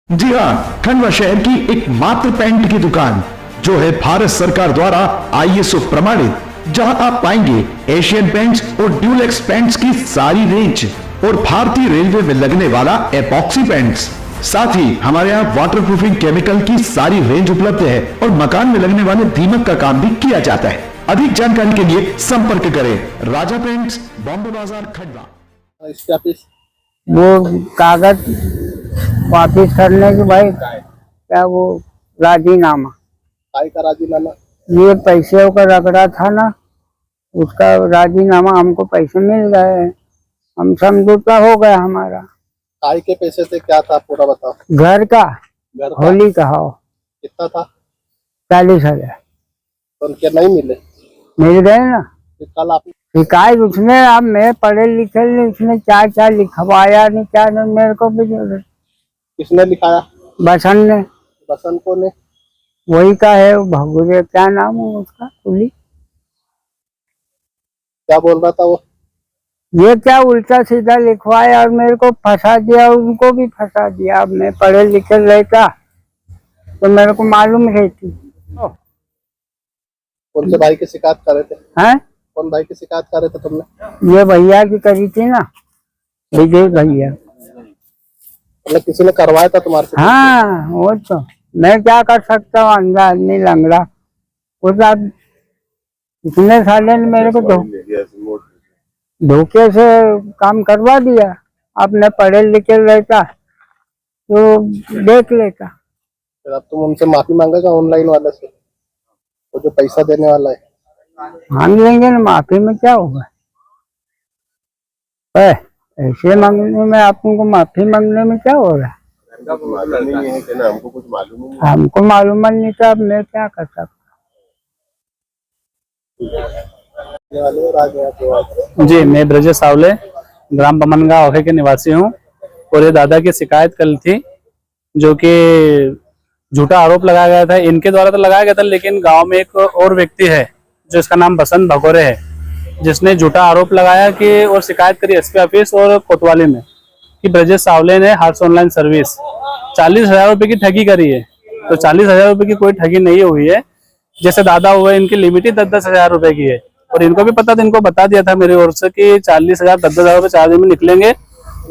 जी हाँ, खंडवा शहर की एकमात्र पेंट की दुकान जो है भारत सरकार द्वारा ISO प्रमाणित, जहां आप पाएंगे एशियन पेंट्स और ड्यूलेक्स पेंट्स की सारी रेंज और भारतीय रेलवे में लगने वाला एपॉक्सी पेंट्स। साथ ही हमारे यहाँ वाटरप्रूफिंग केमिकल की सारी रेंज उपलब्ध है और मकान में लगने वाले दीमक का काम भी किया जाता है। अधिक जानकारी के लिए संपर्क करें राजा पेंट्स, बॉम्बे बाजार, खंडवा। इसके ऑफिस वो कागज वापिस करने के भाई क्या वो राजीनामा, काय का राजीनामा? ये पैसे का रगड़ा था ना, उसका राजीनामा, हमको पैसे मिल गए, हम समझौता हो गया हमारा। काय के पैसे थे, क्या था पूरा बताओ। घर का घर का होली का हो कितना था? 40,000 तो उनके नहीं मिले, मिल गए ना। फिर कल आप शिकायत उसने, अब मैं पढ़े लिखे नहीं, उसने क्या लिखवाया नहीं, क्या नहीं, मेरे को भी किसने लिखाया? बसंत ने, बसंत को ने? वही का है भगुरे, क्या नाम है उसका, कुली। क्या बोल रहा था वो? ये क्या उल्टा सीधा लिखवाया और मेरे को फंसा दिया, उनको भी फंसा दिया। अब मैं पढ़े लिखे लड़का तो मेरे को मालूम रहती। कौन से भाई की शिकायत कर रहे थे? हैं? कौन भाई की शिकायत कर रहे थे तुमने? ये भैया की करी थी ना, विजय भैया। मतलब किसी ने करवाया था तुम्हारे से? हाँ, वो तो मैं क्या कर सकता हूँ, अंधा आदमी लंगड़ा। वो सब इतने साले ने मेरे को धोखे से काम करवा दिया। अब मैं पढ़े लिखे रहता तो देख लेता। फिर अब तुम उनसे माफी मांगेगा ऑनलाइन वाले से, वो जो पैसा देने वाला है? मांग लेंगे ना, माफी में क्या होगा। ऐसे मांगने में, आपको माफी मांगने में क्या हो रहा है? हमको कुछ मालूम नहीं। हमको मालूम नहीं था, अब मैं क्या कर सकता। जी, मैं ब्रजेश सावले, ग्राम बमनगांव ओखे के निवासी हूँ। और ये दादा की शिकायत कल थी, जो कि झूठा आरोप लगाया गया था। इनके द्वारा तो लगाया गया था, लेकिन गांव में एक और व्यक्ति है जो इसका नाम बसंत भगोरे है, जिसने झूठा आरोप लगाया कि और शिकायत करी SP ऑफिस और कोतवाली में कि ब्रजेश सावले ने हर्ष ऑनलाइन सर्विस 40,000 रुपए की ठगी करी है। तो 40,000 रुपए की कोई ठगी नहीं हुई है। जैसे दादा हुए, इनकी लिमिट ही 10,000 रुपए की है, और इनको भी पता था, इनको बता दिया था मेरी ओर से कि 40,000 10,000 रुपए 4 दिन में निकलेंगे,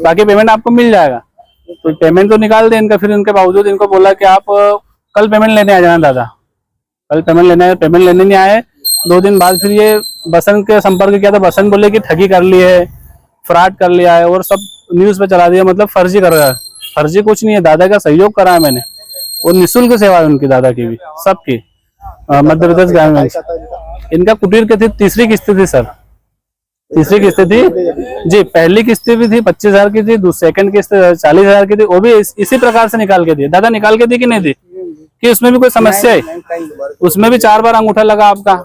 बाकी पेमेंट आपको मिल जाएगा। तो पेमेंट तो निकाल दे इनका। फिर इनके बावजूद इनको बोला कि आप कल पेमेंट लेने आ जाना दादा। कल पेमेंट लेने नहीं आए। 2 दिन बाद फिर ये बसंत के संपर्क किया, तो बसंत बोले कि ठगी कर ली है, फ्रॉड कर लिया है, और सब न्यूज पे चला दिया, मतलब फर्जी कर रहा है। फर्जी कुछ नहीं है, दादा का सहयोग करा है मैंने, और निःशुल्क सेवा है उनकी, दादा की भी, सबकी। मध्य प्रदेश ग्रामीण इनका कुटीर के थी, तीसरी किस्त थी सर, तीसरी किस्त थी जी। पहली किस्त भी थी 25,000 की थी, सेकंड किस्त 40,000 की थी, वो भी इसी प्रकार से निकाल के दी। दादा निकाल के दी कि नहीं दी, कि उसमें भी कोई समस्या है? उसमें भी 4 बार अंगूठा लगा आपका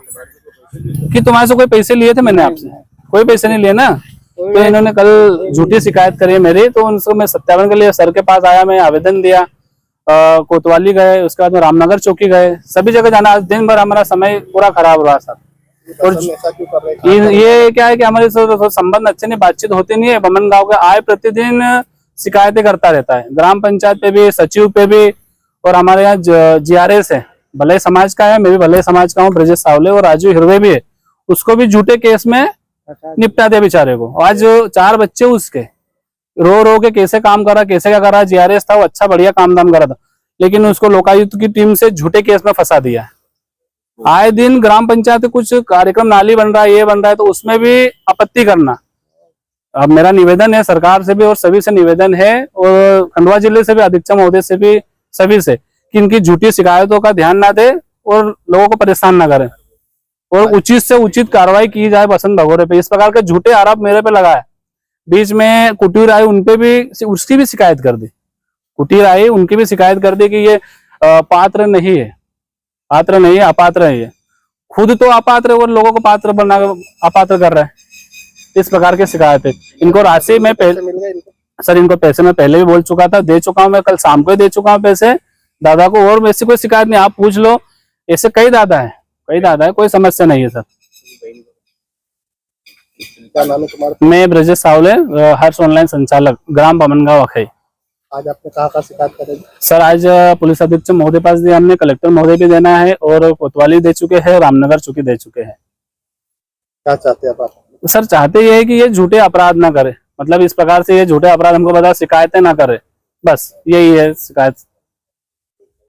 कि तुम्हारे से कोई पैसे लिए थे। मैंने आपसे कोई पैसे नहीं लिए ना। तो इन्होंने कल झूठी शिकायत करी है मेरी, तो उनको मैं सत्यापन के लिए सर के पास आया, मैं आवेदन दिया, कोतवाली गए, उसके बाद में रामनगर चौकी गए, सभी जगह जाना। आज दिन भर हमारा समय पूरा खराब रहा सर। और ये क्या है कि हमारे संबंध अच्छे नहीं, बातचीत होती नहीं है। बमन गांव के आए प्रतिदिन शिकायतें करता रहता है, ग्राम पंचायत पे भी, सचिव पे भी, और हमारे यहाँ GRS है, भले समाज का है, मैं भी भले समाज का हूँ, ब्रजेश सावले, और राजू हिरवे भी है, उसको भी झूठे केस में निपटा दिया बेचारे को। आज 4 बच्चे उसके रो के कैसे काम करा, कैसे क्या करा। GRS था, वो अच्छा बढ़िया काम दाम करा था, लेकिन उसको लोकायुक्त की टीम से झूठे केस में फंसा दिया। आए दिन ग्राम पंचायत कुछ कार्यक्रम, नाली बन रहा है, ये बन रहा है, तो उसमें भी आपत्ति करना। अब मेरा निवेदन है सरकार से भी और सभी से निवेदन है, और खंडवा जिले से भी, अधीक्षक महोदय से भी, सभी से, कि इनकी झूठी शिकायतों का ध्यान ना दे और लोगों को परेशान ना करें, और उचित से उचित कार्रवाई की जाए बसंत भगोरे पे। इस प्रकार के झूठे आरोप मेरे पे लगाए। बीच में कुटीर आई, उनपे भी, उसकी भी शिकायत कर दी। कुटीर आई, उनकी भी शिकायत कर दी कि ये पात्र नहीं है, पात्र नहीं है, अपात्र है। ये खुद तो अपात्र है और लोगों को पात्र बना अपात्र कर रहा है। इस प्रकार की शिकायत है। इनको राशि में सर, इनको पैसे मैं पहले भी बोल चुका था, दे चुका हूं, मैं कल शाम को ही दे चुका हूं पैसे दादा को, और वैसे कोई शिकायत नहीं, आप पूछ लो। ऐसे कई दादा है, कोई समस्या नहीं है सर। क्या नाम है तुम्हारा? मैं ब्रजेश सावले, हर्ष ऑनलाइन संचालक, ग्राम बमनगांव ओखे। आज आपने कहाँ शिकायत करेंगे? सर आज पुलिस अधीक्षक महोदय पास दिया हमने, कलेक्टर महोदय भी देना है और कोतवाली दे चुके हैं, रामनगर चौकी दे चुके हैं। क्या चाहते हैं आप? सर चाहते ये है कि ये झूठे अपराध ना करे, मतलब इस प्रकार से ये झूठे अपराध हमको बता शिकायतें ना करे, बस यही है शिकायत।